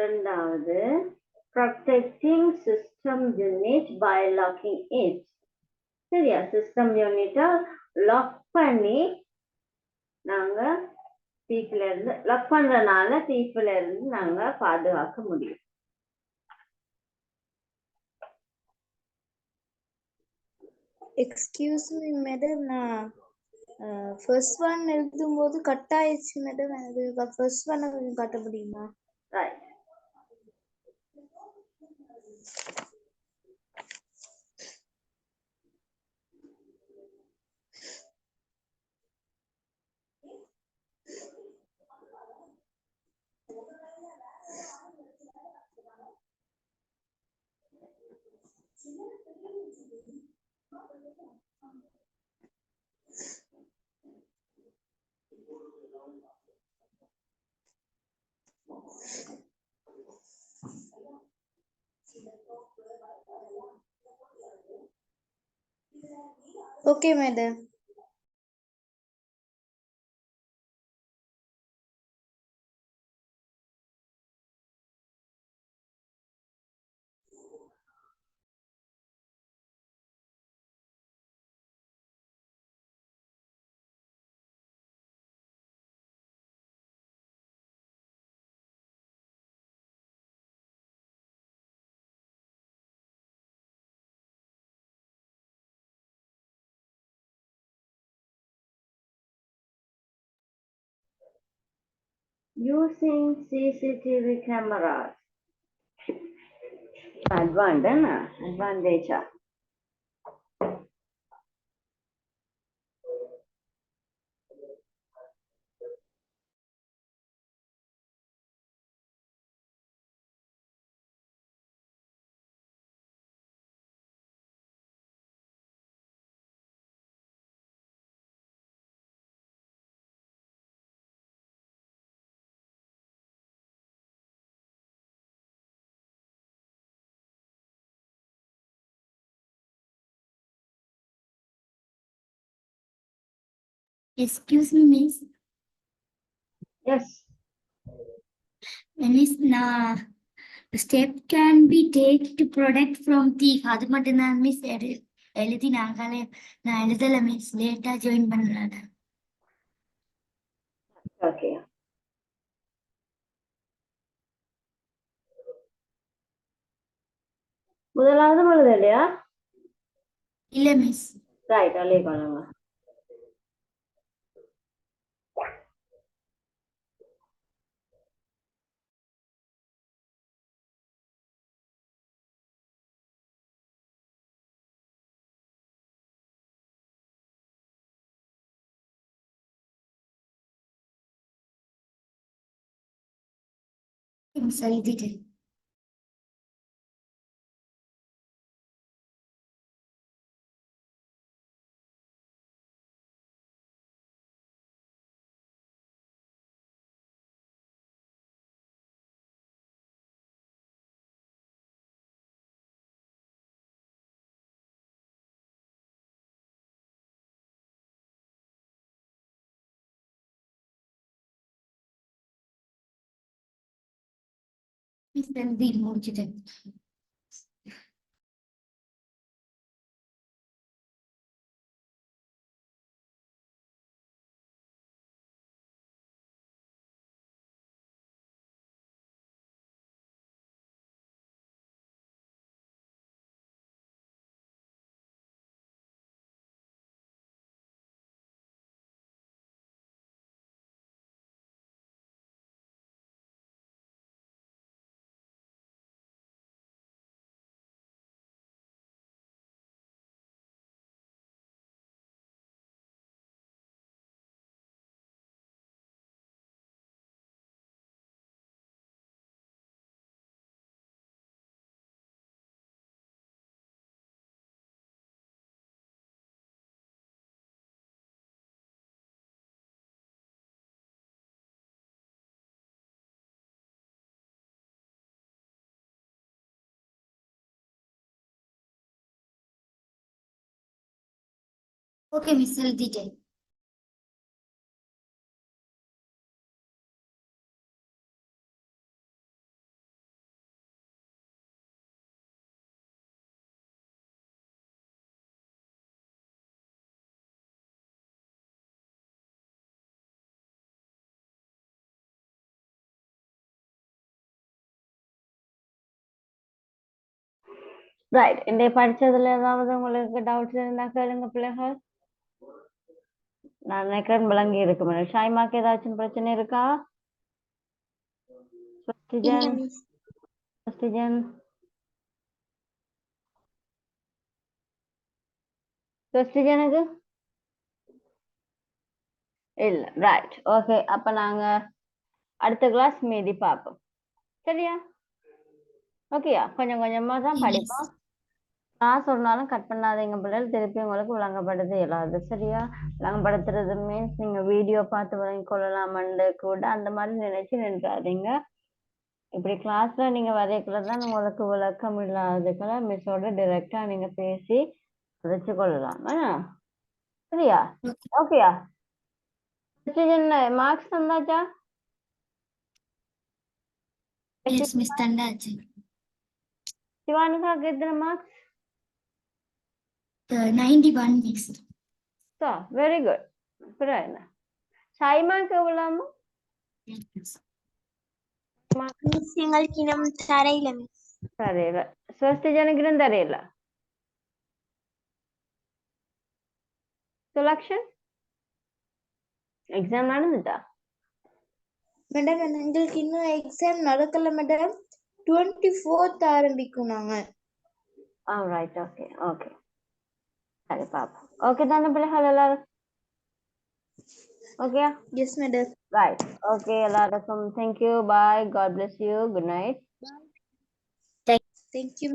ரெண்டாவது protecting system unit by locking it. சரியா? System யூனிட்டை லாக் பண்ணி நாங்க தீப்புல இருந்து லாக் பண்றதுனால தீப்புல இருந்து நாங்க பாதுகாக்க முடியும். எக்ஸ்கியூஸ் மீ மேடம், நான் ஃபர்ஸ்ட் ஒன் எழுதும்போது கட் ஆயிடுச்சு மேடம். அது ஃபர்ஸ்ட் ஒன்னை கொஞ்சம் காட்ட முடியுமா? Right. Okay madam. Using CCTV cameras. Advantage. Excuse me, miss. Yes. Miss, step can be taken to protect from thief. அது மட்டும் தான் மிஸ் எழுதி நாங்களே நான் எழுதல மிஸ், லேட்டா ஜாயின் பண்றேன். ஓகே. முதலாவது பொழுது இல்லையா? இல்ல மிஸ். ரைட், அள்ளி பண்ணுங்க. மிஸ் எழுதிட்டேன். மிஸ் எழுதி முடிச்சிட்டேன். ஓகே மிஸ் எழுதிட்டேன். ரைட். இந்த படிச்சதுல ஏதாவது உங்களுக்கு டவுட்ஸ் இருந்தா கேளுங்க பிள்ளைகள். நான் நினைக்கிறேன் விளங்கி இருக்கு மேடம். ஷாய்மாக்கு ஏதாச்சும் பிரச்சனை இருக்கா? ஸ்வஸ்திஜன், மிஸ். ஸ்வஸ்திஜன், ஸ்வஸ்திஜனுக்கு இல்ல. Right, okay. அப்ப நாங்க அடுத்த கிளாஸ் மீதி பார்ப்போம். சரியா? ஓகேயா? கொஞ்சம் கொஞ்சமா தான் படிப்போம். நான் சொன்னாலும் கட் பண்ணாதீங்க பிள்ளைகள். திருப்பி உங்களுக்கு விளங்கப்படுது இயலாது. சரியா? விளங்கப்படுத்துறது மீன்ஸ் நீங்க வீடியோ பார்த்து விளங்கிக் கொள்ளலாமண்டு கூட அந்த மாதிரி நினைச்சு நின்றாதீங்க. இப்படி கிளாஸ்ல நீங்க வரைக்குள்ள தான் உங்களுக்கு விளக்கம் இல்லாததுக்கெல்லாம் மிஸ்ஸோட டைரக்டா நீங்க பேசி வச்சு கொள்ளலாம். சரியா? ஓகேயா? மார்க்ஸ் தந்தாச்சா? Yes, Miss தந்தாச்சு. சிவானிகாக்கு எத்தனை மார்க்ஸ்? 91 Miss. Very good. அப்புறம் என்ன? ஷைமாக்கு எவ்வளவு? மிஸ் எங்களுக்கு இன்னும் தரையில மிஸ். தெரியல. ஸ்வஸ்திஜனுக்கு இன்னும் தெரியல. Selection exam நடந்துட்டா? மேடம் எங்களுக்கு இன்னும் எக்ஸாம் நடக்கல மேடம். 24th ஆரம்பிக்கும் நாங்க. Right, okay okay. சரி பாப்போம். ஓகே தானே பிள்ளைகள் எல்லாரும்? Okay. Yes madam. Right, okay. எல்லாருக்கும் thank you. Bye. God bless you. Good night. Thank you.